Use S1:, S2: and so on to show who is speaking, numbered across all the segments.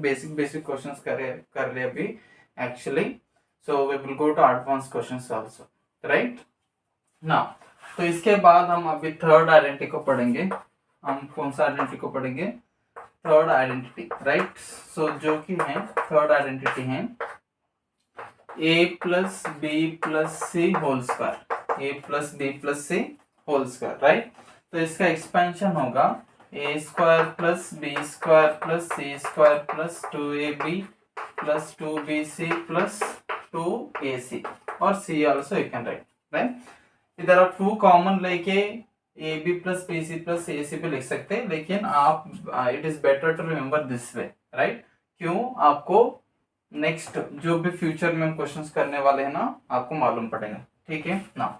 S1: Basic questions कर रहे अभी actually. So we will go to advance questions also, right now. तो इसके बाद हम अभी थर्ड आइडेंटिटी को पढ़ेंगे. हम कौन सा आइडेंटिटी को पढ़ेंगे? Third identity, right. सो जो कि है थर्ड आइडेंटिटी है a plus B plus C whole square. A plus B plus C whole square, right. तो इसका एक्सपेंशन होगा A square plus B square plus C square plus 2ab plus 2bc plus 2ac और c also you can write, right. इधर आप 2 common लेके A B plus B C plus A C भी लिख सकते हैं, लेकिन आप it is better to remember this way, right. क्यों? आपको नेक्स्ट जो भी फ्यूचर में हम क्वेश्चंस करने वाले हैं ना, आपको मालूम पड़ेगा, ठीक है ना.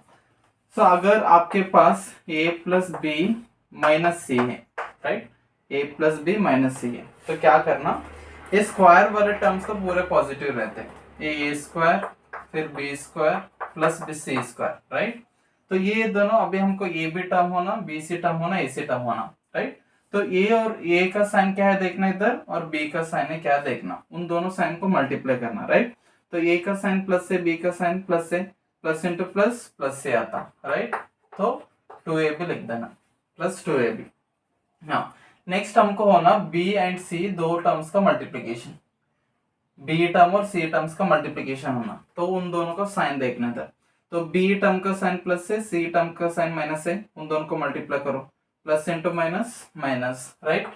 S1: सो अगर आपके पास a plus B minus C है, right, a plus B minus C है, तो क्या करना, ये स्क्वायर वाले टर्म्स तो पूरे पॉजिटिव रहते हैं. ए स्क्वायर फिर B square plus B C square, right. तो ये दोनों अभी हमको ए बी टर्म होना, बी सी टर्म होना, ए सी टर्म होना, राइट. तो ए और ए का साइन क्या है देखना इधर, और बी का साइन है क्या देखना, उन दोनों साइन को मल्टीप्लाई करना, राइट. तो ए का साइन प्लस से, बी का साइन प्लस से, प्लस इंटू प्लस प्लस से आता, राइट. तो 2ab लिख देना प्लस 2ab. हाँ, नेक्स्ट हमको होना बी एंड सी दो टर्म्स का मल्टीप्लीकेशन, बी टर्म और सी टर्म्स का मल्टीप्लीकेशन होना. तो उन दोनों का साइन देखना था. तो बी टर्म का साइन प्लस है, सी टर्म का साइन माइनस है, उन दोनों को मल्टीप्लाई करो, plus into minus minus, right.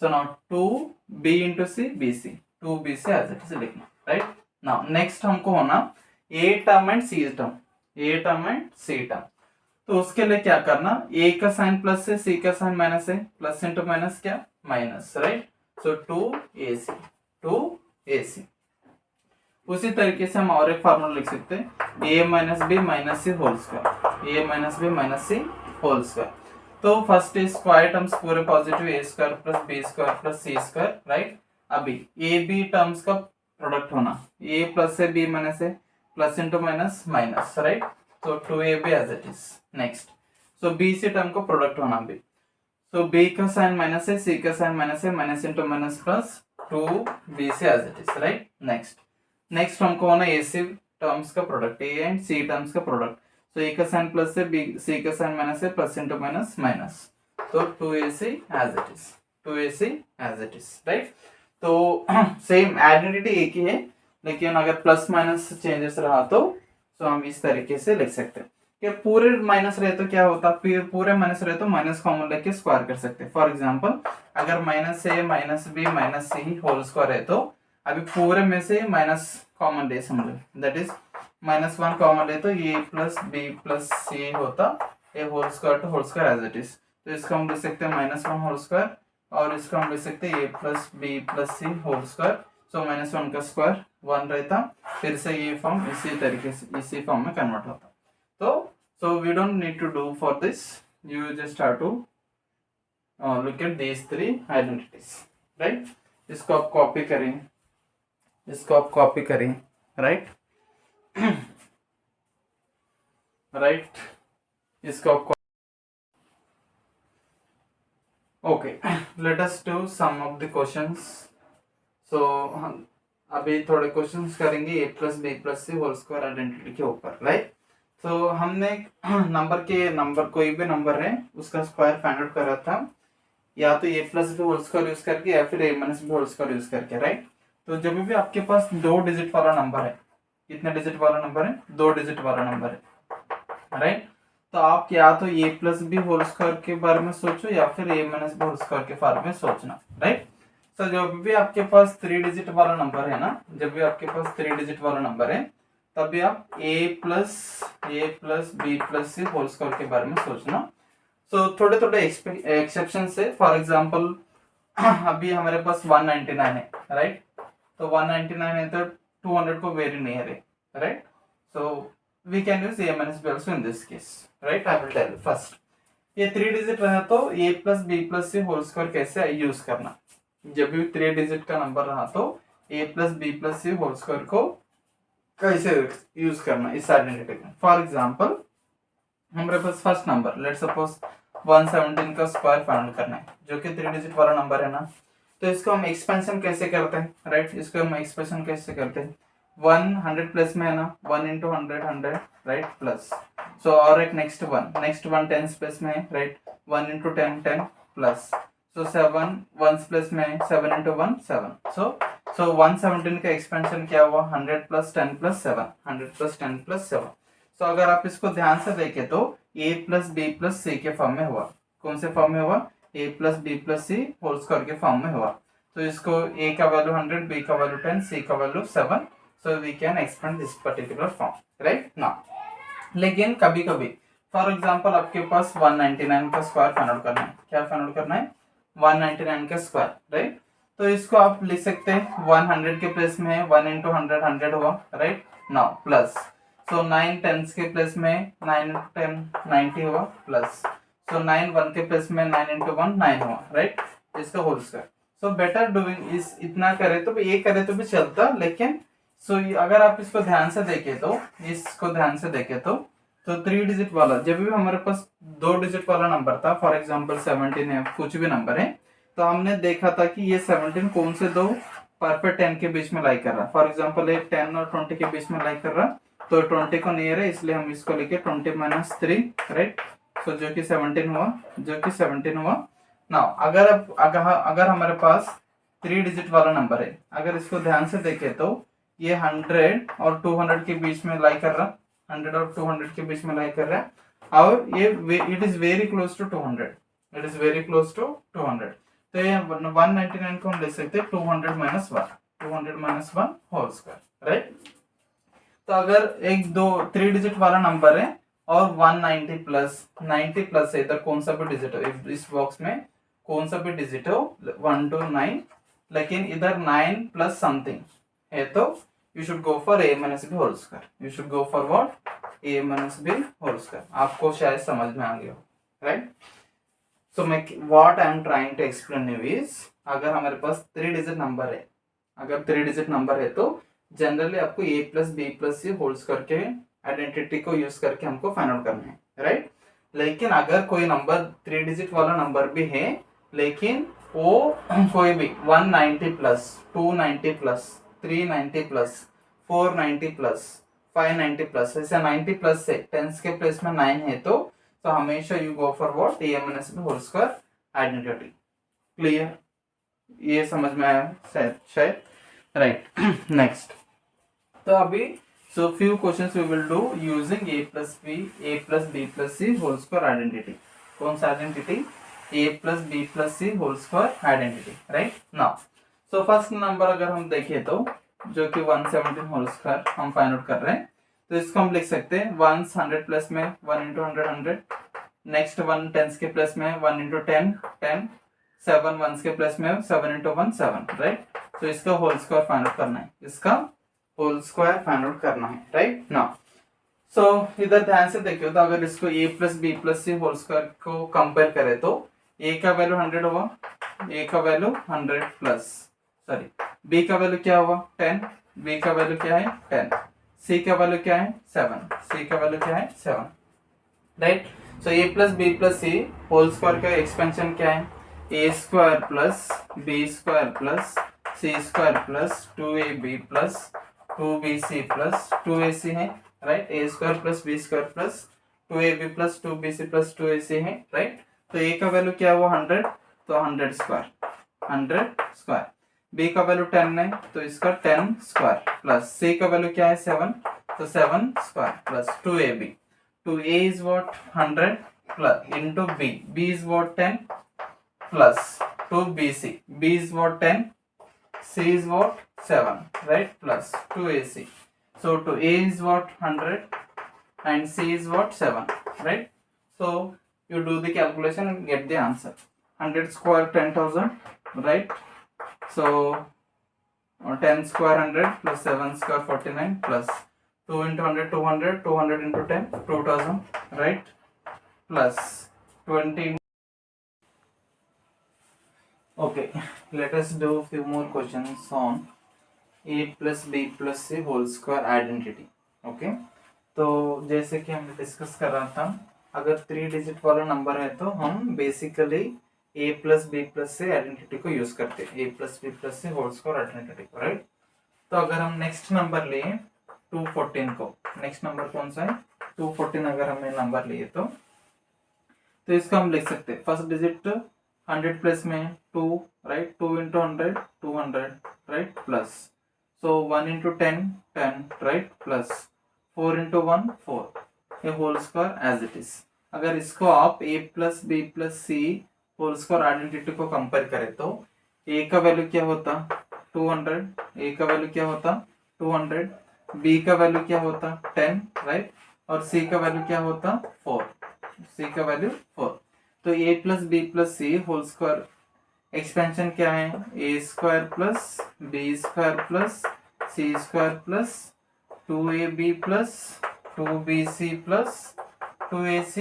S1: So now 2b into C B C, 2bc as it is लिखना, राइट. नाउ नेक्स्ट हमको होना A term and C term, A term and C term. तो उसके लिए क्या करना, ए का साइन प्लस है, सी का साइन माइनस है, प्लस इंटू माइनस क्या माइनस, राइट. सो 2ac, 2ac. उसी तरीके से हम और एक फार्मूला लिख सकते हैं, A minus B minus C whole square, A minus B minus C whole square. तो फर्स्ट इज स्क्वायर टर्म्स पूरे positive, A square plus B square plus C square, right. अभी ए बी टर्म्स का product होना, A plus है B minus है, plus into minus minus, right. तो 2ab as it is. Next, so B C term को product होना भी. So B का साइन माइनस है, सी का साइन माइनस है, minus into minus plus 2bc as it is, right. Next हमको होना ए सी टर्म्स का product, A and C terms का प्रोडक्ट. तो ए का साइन प्लस है, बी सी का साइन माइनस है, प्लस इंटू माइनस माइनस. तो 2ac as it is, 2ac as it is, right. तो सेम आइडेंटिटी एक ही है, लेकिन अगर प्लस माइनस चेंजेस रहा तो हम इस तरीके से लिख सकते हैं कि पूरे माइनस रहे तो क्या होता, फिर पूरे माइनस रहे तो माइनस कॉमन लेके स्क्वायर कर सकते हैं. फॉर एग्जांपल अगर माइनस ए minus B minus C whole square है, तो अभी पूरे में से माइनस कॉमन ले समझो, दैट इज -1 कॉमन ले तो ए प्लस बी प्लस सी होता, A whole square to whole square as it is. तो इसको हम लिख सकते हैं -1 होल स्क्वायर, और इसको हम लिख सकते हैं ए प्लस बी प्लस सी होल स्क्वायर. सो -1 का स्क्वायर 1 रहता, फिर से ये फॉर्म इसी तरीके से इसी फॉर्म में कन्वर्ट होता. तो so we don't need to do for this, you just have to look at these 3 identities, right. इसको आप कॉपी करें, इसको आप कॉपी करें, राइट. राइट, इसको आप okay. Let us do some of the questions. So हम अभी थोड़े क्वेश्चंस करेंगे A plus B plus C whole square identity के ऊपर, राइट. तो हमने नंबर कोई भी नंबर है उसका स्क्वायर फाइंड आउट करा था, या तो ए plus B whole square use करके या फिर A minus B whole square use करके, राइट. तो जब भी आपके पास 2 डिजिट वाला नंबर है, कितने डिजिट वाला नंबर है, 2 डिजिट वाला नंबर है, राइट. तो आप या तो ए प्लस बी होल स्क्वायर के बारे में सोचो या फिर A minus B whole square के बारे में सोचना, राइट. तो जब भी आपके पास 3 डिजिट वाला नंबर है ना, जब भी आपके पास 3 डिजिट वाला नंबर है, तभी आप ए प्लस बी प्लस सी होल स्क्वायर के बारे में सोचना. सो थोड़े थोड़े एक्सेप्शन से, फॉर एग्जांपल अभी हमारे पास 199 है, राइट. तो 199 है तो 200 को वेरी नियर है, right. So we can use a minus b also in this case, right. I will tell first, ये 3 डिजिट रहा तो ए प्लस बी प्लस सी होल स्क्वायर कैसे यूज करना. जब भी 3 डिजिट का नंबर रहा तो ए प्लस बी प्लस सी होल स्क्वायर को कैसे यूज करना इस आइडेंटिटी में. फॉर एग्जांपल हमारे पास फर्स्ट नंबर लेट्स सपोज 117 का स्क्वायर फाइंड करना है, जो कि 3 डिजिट वाला नंबर है ना. तो इसको हम एक्सपेंशन कैसे करते हैं, राइट, इसको हम एक्सपेंशन कैसे करते हैं, 100 प्लस में है ना, 1 into 100 राइट, प्लस, सो और एक नेक्स्ट वन 10 प्लस में है, राइट, 1 into 10 प्लस, सो 7 1 प्लस में 7 into 1 7, सो 117 का एक्सपेंशन क्या हुआ, 100 प्लस 10 प्लस 7, 100 प्लस 10 प्लस 7। सो अगर आप इसको ध्यान से देखें तो a प्लस बी प्लस सी के फॉर्म में हुआ, कौन से फॉर्म में हुआ, a plus B plus C whole square के फॉर्म में हुआ। तो इसको a का वैल्यू 100, b का वैल्यू 10, c का value 7, so we can expand this particular form, right ना। लेकिन कभी कभी फॉर एग्जांपल आपके पास 199 का स्क्वायर फाइंड आउट करना है, क्या फाइंड आउट करना है, 199 का स्क्वायर, राइट। तो इसको आप लिख सकते हैं 100 के प्लेस में 1 into 100 100 हुआ, राइट नाउ, प्लस, सो 9 टेंस के प्लेस में 9 into 10 90 हुआ, प्लस, सो 9 1 के प्लेस में 9 into 1 9 हुआ, राइट, इसका whole square. So better doing is इतना करे तो भी, ये करे तो भी चलता, लेकिन सो अगर आप इसको ध्यान से देखें तो, इसको ध्यान से देखें तो 3 डिजिट वाला, जब भी हमारे पास 2 डिजिट वाला नंबर था, फॉर एग्जांपल 17 है, कुछ भी नंबर है, तो हमने देखा था कि ये 17 कौन से दो परफेक्ट 10 के बीच में लाई कर रहा, फॉर एग्जांपल एक 10 और 20 के बीच में लाई कर रहा, तो 20 को नियर है, इसलिए हम इसको लेके 20-3, राइट, सो जो कि 17 हुआ। नाउ अगर हमारे पास 3 डिजिट वाला नंबर है, अगर इसको ध्यान से देखें तो ये 100 और 200 के बीच में लाई कर रहा, 100 और 200 के बीच में लाई कर रहा है, और ये it is very close to 200, it is very close to 200। तो ये 199 को हम ले सकते हैं 200 - 1 होल स्क्वायर, राइट। तो अगर एक 3 डिजिट वाला नंबर है और 190 प्लस 90 प्लस है, इधर कौन सा भी डिजिट हो, इस बॉक्स में कौन सा भी डिजिट हो 1 to 9, लेकिन इधर 9 प्लस समथिंग है, तो you should go for a minus b whole square, you should go for what, a minus b whole square। आपको शायद समझ में आ गया, राइट। सो मैं what I am trying to explain you is, अगर हमारे पास 3 डिजिट नंबर है, अगर 3 डिजिट नंबर है तो जनरली आपको a plus B plus C whole square के आइडेंटिटी को यूज करके हमको फाइंड आउट करना है, राइट। लेकिन अगर कोई नंबर 3 डिजिट वाला नंबर भी है, लेकिन वो कोई भी 190 plus 290 plus 390 plus 490 plus 590 plus, ऐसे 90 प्लस से टेंस के प्लेस में 9 है, तो हमेशा you go for what, a minus b whole square identity. Clear, ये समझ में आया शायद, राइट। नेक्स्ट, तो अभी so few questions we will do using a plus b plus c whole square identity. कौन सा identity, a plus b plus c whole square identity, right now. So first number अगर हम देखें तो जो कि 117 होल स्क्वायर हम find out कर रहे हैं, तो इसको हम लिख सकते हैं 100 प्लस में 1 into 100 100, नेक्स्ट 1 टेंस के प्लस में 1 into 10 10, 7 वंस के प्लस में 7 into 1 7, राइट। तो इसका होल स्क्वायर फाइंड आउट करना है, इसका होल स्क्वायर फाइंड आउट करना है, राइट नाउ। सो इधर ध्यान से देखिए, तो अगर इसको a plus b plus c whole square को कंपेयर करें तो a का वैल्यू 100 हुआ, a का वैल्यू 100 प्लस सॉरी b का वैल्यू क्या हुआ 10, b का वैल्यू क्या है 10, c का वैल्यू क्या है 7, c का वैल्यू क्या है 7, right. So a plus b plus c whole square का एक्सपेंशन क्या है, a square plus b square plus c square plus 2ab plus 2bc plus 2ac है, right. a square plus b square plus 2ab plus 2bc plus 2ac है, right. तो a का value क्या हुआ 100, तो 100 स्क्वायर, b का value 10 है, तो इसका 10 स्क्वायर प्लस c का वैल्यू क्या है 7, तो 7 square plus 2ab, 2a is what 100 plus into b is what 10 plus 2bc, b is what 10, c is what 7, right, plus 2ac, so 2a is what 100 and c is what 7, right. So you do the calculation and get the answer, 100 square 10,000, right. So 10 square 100 plus 7 square 49 plus 2 into 100 200, 200 into 10 2000, right, plus 20. Okay, let us do few more questions on a plus b plus c whole square identity. Okay, तो जैसे कि हम discuss कर रहा था, अगर 3 digit वाला number है तो हम बेसिकली ए प्लस बी प्लस से आइडेंटिटी को यूज करते हैं, ए प्लस बी प्लस से होल स्क्वायर आइडेंटिटी को, राइट। तो अगर हम नेक्स्ट नंबर लिए 214 को, नेक्स्ट नंबर कौन सा है 214, अगर हमें नंबर लिए तो इसको हम लिख सकते हैं फर्स्ट डिजिट 100 प्लस में 2, right, 2 into 100 200, right, plus, so 1 into 10 10, right, plus 4 into 1 4, ये whole square as it is. अगर इसको आप a plus B plus C whole square identity को कंपेयर करें तो a का वैल्यू क्या होता 200, a का वैल्यू क्या होता 200, b का वैल्यू क्या होता 10, राइट, और c का वैल्यू क्या होता 4, c का वैल्यू 4। तो a plus B plus C whole square expansion क्या है a square plus B square plus C square plus 2ab plus 2bc plus 2ac,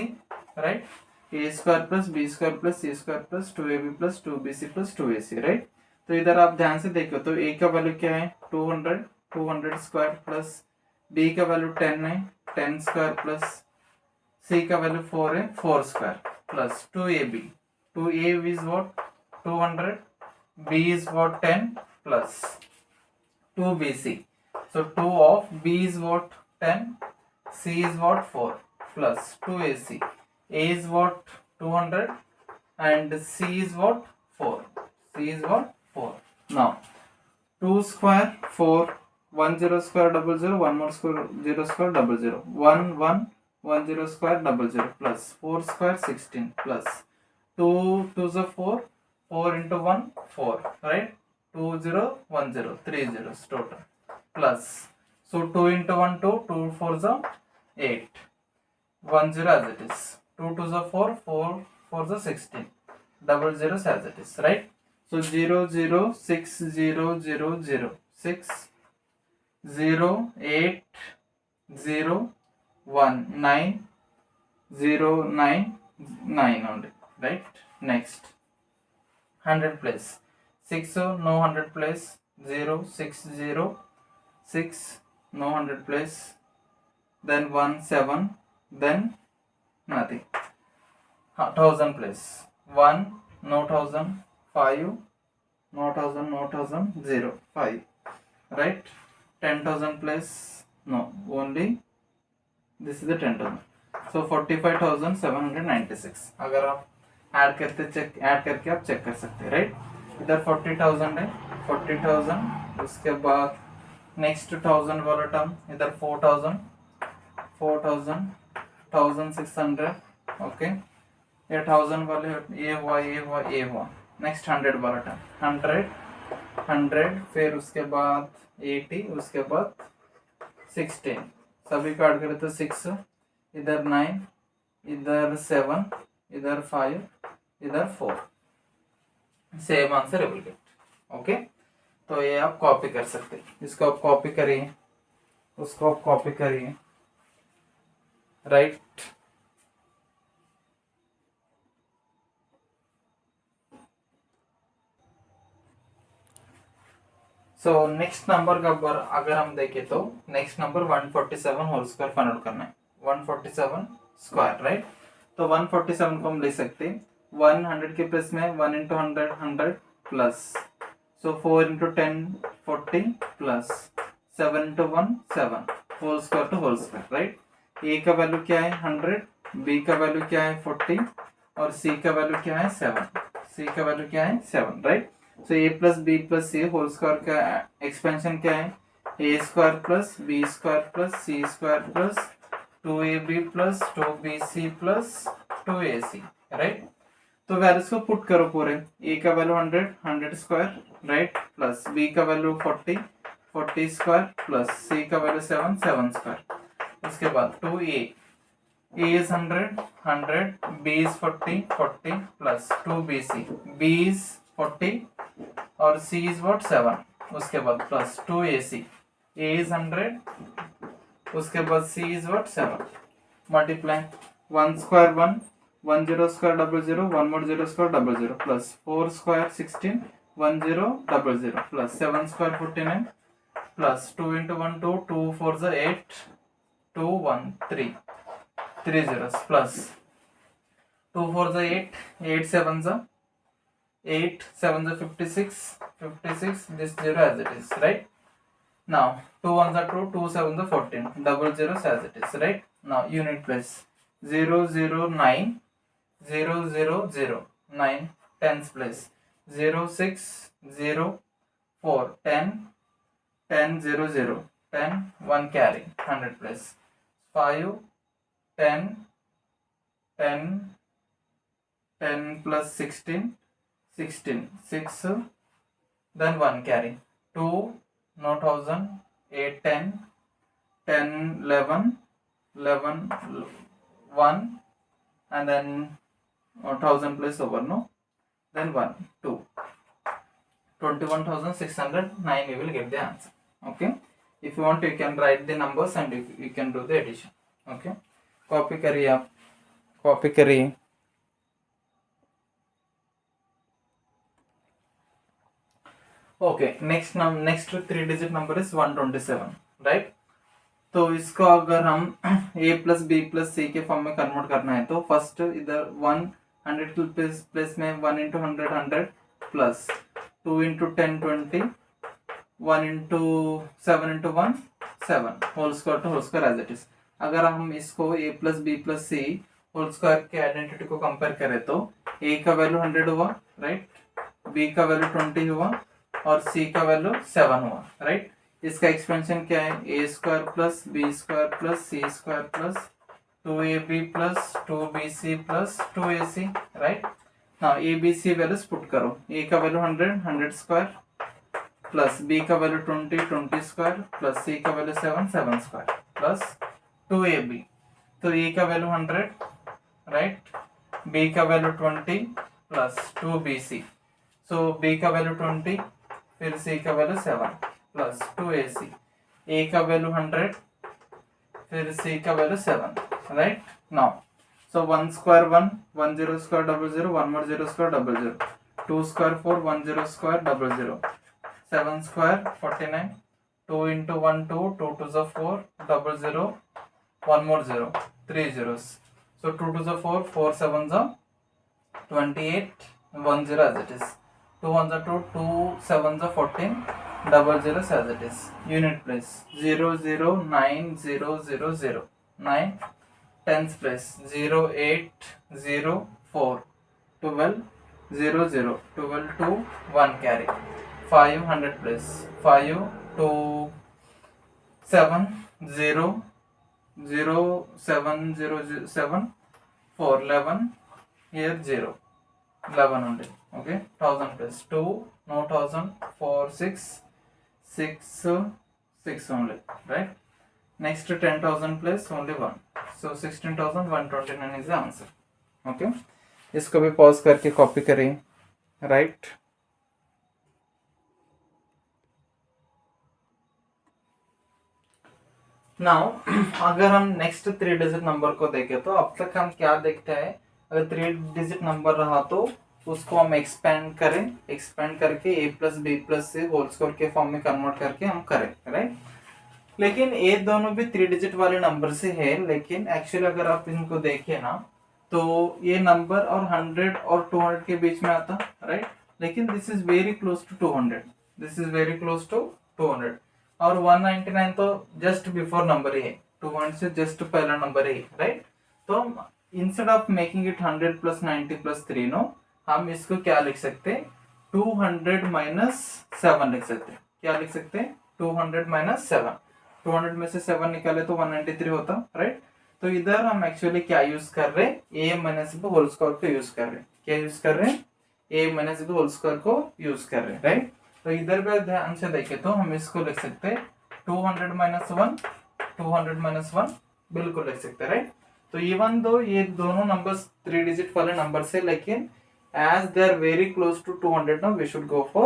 S1: right, a square plus B square plus C square plus 2ab plus 2bc plus 2ac, right. तो इधर आप ध्यान से देखो तो a का value क्या है 200, 200 स्क्वायर प्लस b का वैल्यू 10 है 10 स्क्वायर प्लस c का वैल्यू 4 है 4 square plus 2ab, 2ab is what 200, b is what 10 plus 2bc, so 2 of b is what 10, c is what 4 plus 2ac, a is what 200 and c is what 4, c is what 4. Now 2 square 4, 1 0 square double 0, 1 more square 0 square double 0, 1 1 1 0 square double 0 plus 4 square 16 plus 2 2 is 4, 4 into 1 4, right, 2 0 1 0 3 zeros total plus, so 2 into 1 2, 2 4 is 8, 1 0 as it is, 2 2 is 4, 4 4 is 16, double zeros as it is, right. So 0 0 6 0 0 0 6 0 8 0 1 9 0 9 9 only, right. Next 100 place 6 no 100 place 0 6 0 6 no 100 place, then 1 7, then nothing, 1000 place 1 no 1000, 5 no 1000 no 1000 0 5, right, 10,000 place no, only this is the 10,000, so 45,796। अगर आप add करके आप check कर सकते हैं, right. इधर 40,000 है 40,000, उसके बाद नेक्स्ट 1000 वाला टर्म इधर 4,000 4,000 1,600, ओके, ये 1000 वाले ये हुआ नेक्स्ट 100 वाला टर्म 100, फिर उसके बाद 80, उसके बाद 16, सभी को ऐड करें तो 6, इधर 9, इधर 7, इधर 5, इधर 4, same answer will get, okay. तो ये आप कॉपी कर सकते हैं, इसको आप कॉपी करिए, उसको आप कॉपी करिए, राइट। सो नेक्स्ट नंबर का अगर हम देखें तो next number 147 whole square find out करना है, 147 स्क्वायर, राइट। तो 147 को हम लिख सकते हैं 100 के प्लस में 1 into 100 100 plus, so 4 into 10 40 plus 7 into 1 7, whole square to whole square, right. A का वैल्यू क्या है 100, बी का वैल्यू क्या है 40 और सी का वैल्यू क्या है 7, सी का वैल्यू क्या है 7, right. So A plus B plus C whole square का एक्सपेंशन क्या है A square plus B square plus C square plus 2ab plus 2bc plus 2ac, right. तो वैल्यूज को पुट करो पूरे, ए का value 100 square, right, plus B का value 40 square plus C का वैल्यू 7 स्क्वायर, उसके बाद 2a is 100, b is 40 plus 2bc, b is 40 और c is what 7, उसके बाद प्लस 2ac, a is 100, उसके बाद c is what 7, multiply 1 square 1 1 0 square double 0 1 more 0 square double 0 plus 4 square 16 1 0 double 0 plus 7 square 49 plus 2 into 1 2 2 4 is 8 2 1 3 3 zeros plus 2 4 is 8 8 7 is 8 7 are 56, 56, this 0 as it is, right? Now 2 1s are 2, 2 7s are 14, double zeros as it is, right? Now unit place 0 0 9 0 0 0 9, tens place 0 6 0 4 10 10 0 0 10 1 carry, 100 place 5 10 10 10 plus 16 16 6, then 1 carry 2 no thousand 8 10 10 11 11 1, and then 1000 place over, no, then 1 2 21,609, you will get the answer. Okay, if you want you can write the numbers and you can do the addition. Okay, copy करिए आप, copy करिए. Okay, next 3 digit number is 127, right? तो इसको अगर हम a plus B plus सी के form में convert करना है तो फर्स्ट इधर 100 के प्लेस में 1 into 100 100 plus 2 into 10 20, 1 into 7 into 1 7, whole square to whole square as it is. अगर हम इसको a plus B plus C whole square के आइडेंटिटी को कंपेयर करें तो a का वैल्यू 100 हुआ, राइट? b का वैल्यू 20 हुआ और c का वैल्यू 7 हुआ, राइट? इसका एक्सपेंशन क्या है? A square plus B square plus C square plus 2ab plus 2bc plus 2ac, right? Now A B C values put करो. ए का वैल्यू 100 100 स्क्वायर प्लस बी का वैल्यू 20 20 स्क्वायर प्लस सी का value 7 7 square plus 2ab. तो A का value 100, right? B का value 20 plus 2bc. सो B का value 20, फिर सी का वैल्यू 7 प्लस 2ac. ए का वैल्यू 100, फिर सी का value 7, right? Now so 1 square 1 1 0 square double 0, 1 more 0 square double 0, 2 square 4 1 0 square double 0, 7 square 49, 2 into 1 2 2 to the 4 double 0, 1 more 0 3 zeros. So 2 to the 4 4 7s are 28, 1 0 as it is. 2 1s are 2 2 7s are 14, double zeros as it is. Unit place 0 0 9 0 0 0 9, tens place 0 8 0 4 12 0 0 12 2 1 carry 500 place 5 2 7 0 0 7 0 7 4 11, here 0 11 only. Okay, 1000 plus 2 no 1000 4 6 6 6 only, right? Next 10,000 plus only 1, so 16,129 is the answer. Okay, इसको भी pause करके copy करें, right? Now अगर हम next 3 digit number को देखें तो अब तक हम क्या देखते हैं? अगर 3 डिजिट नंबर रहा तो उसको हम एक्सपेंड करें, एक्सपेंड करके a plus B plus C whole square के फॉर्म में कन्वर्ट करके हम करें, राइट? लेकिन ये दोनों भी 3 डिजिट वाले नंबर से है, लेकिन एक्चुअली अगर आप इनको देखें ना तो ये नंबर और 100 और 200 के बीच में आता, राइट? लेकिन this is very close to 200, this is very close to 200, और 199 तो जस्ट बिफोर नंबर ही है, 200 से जस्ट पहला नंबर ही, राइट? तो instead of making it 100 plus 90 plus 3, no, हम इसको क्या लिख सकते हैं? 200 माइनस 7 लिख सकते हैं. क्या लिख सकते हैं? 200 माइनस 7. 200 में से 7 निकाले तो 193 होता, राइट? तो इधर हम एक्चुअली क्या यूज कर रहे हैं? a minus b whole square को यूज कर रहे हैं. क्या यूज कर रहे हैं? a minus b whole square को यूज कर रहे हैं, राइट? तो इधर पे ध्यान से देखें तो हम इसको लिख सकते हैं 200 माइनस 1, 200 माइनस 1 बिल्कुल लिख सकते हैं, राइट? तो इवन दो ये दोनों नंबर्स 3 डिजिट वाले नंबर से, लेकिन as they are very close to 200, now we should go for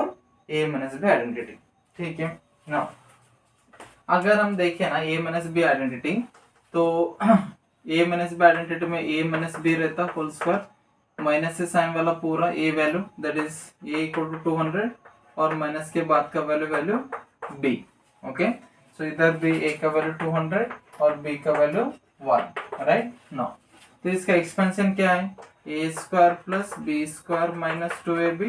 S1: a minus b identity. ठीक है? now अगर हम देखें ना a minus b identity, तो a minus b identity में a minus b रहता होल स्क्वायर, माइनस से साइन वाला पूरा a value, that is a equal to 200 और माइनस के बाद का वैल्यू b. ओके, सो इधर भी a का वैल्यू 200 और b का वैल्यू 1, राइट? नाउ तो इसका एक्सपेंशन क्या है, A square plus B square minus 2ab,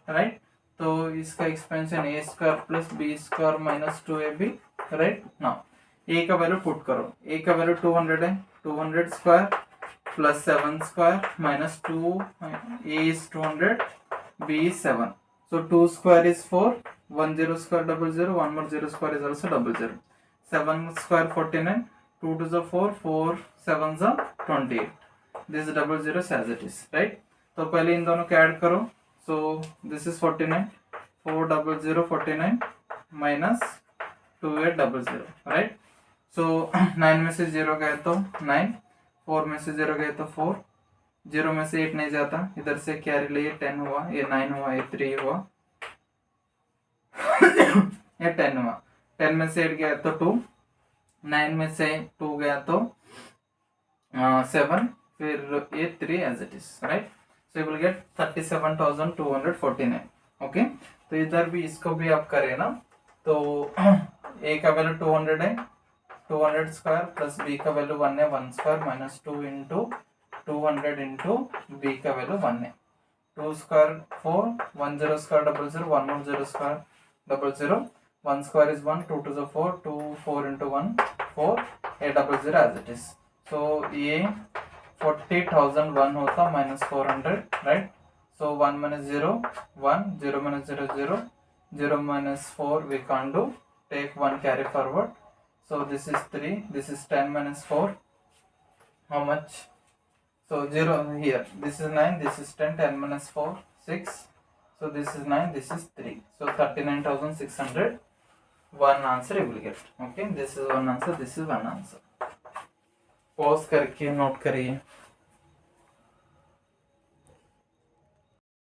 S1: right. तो इसका expansion A square plus B square minus 2ab, right. Now A का वैल्यू पुट करो, ए का वैल्यू 200 है, 200 square plus 7 square minus 2, a is 200, b is 7. So 2 square is 4, 1 0 square 00, 1 more 0 square is also 00. 7 square 49, 2 to the 4, 4 7 the 28. This is 00 as it is, right? तो पहले इन दोनों को add करो, so this is 49, 400 49 minus 2800, right? So 9 में से 0 गए तो 9, 4 में से 0 गए तो 4, 0 में से 8 नहीं जाता, इधर से कैरी लिए 10 हुआ, ये 9 हुआ, ये 3 हुआ, ये 10 हुआ, 10 में से 8 गया तो 2, 9 में से 2 गया तो 7, फिर ये 3 as it is, right. So you will get 37,249, okay. तो इधर भी इसको भी आप करें ना, तो ए का वैल्यू 200 है, 200 स्क्वायर प्लस बी का वैल्यू 1 है, 1 square minus 2 into 200 into b का वैल्यू 1 है, 2 स्क्वायर 4, 1 0 स्क्वायर 00, 1 more 0 स्क्वायर 00, 1 स्क्वायर is 1, 2 to the 4, 2 4 into 1 4, 800 as it is. So ये 40,001 होता minus 400, right? So 1 minus 0 1, 0 minus 0 0, 0 minus 4 we can't do, take 1 carry forward. So this is 3, this is 10 minus 4, how much? So 0 here, this is 9, this is 10, 10 minus 4 6, so this is 9, this is 3, so 39,600, one answer you will get, okay. This is one answer, this is one answer. Pause करके note करिए।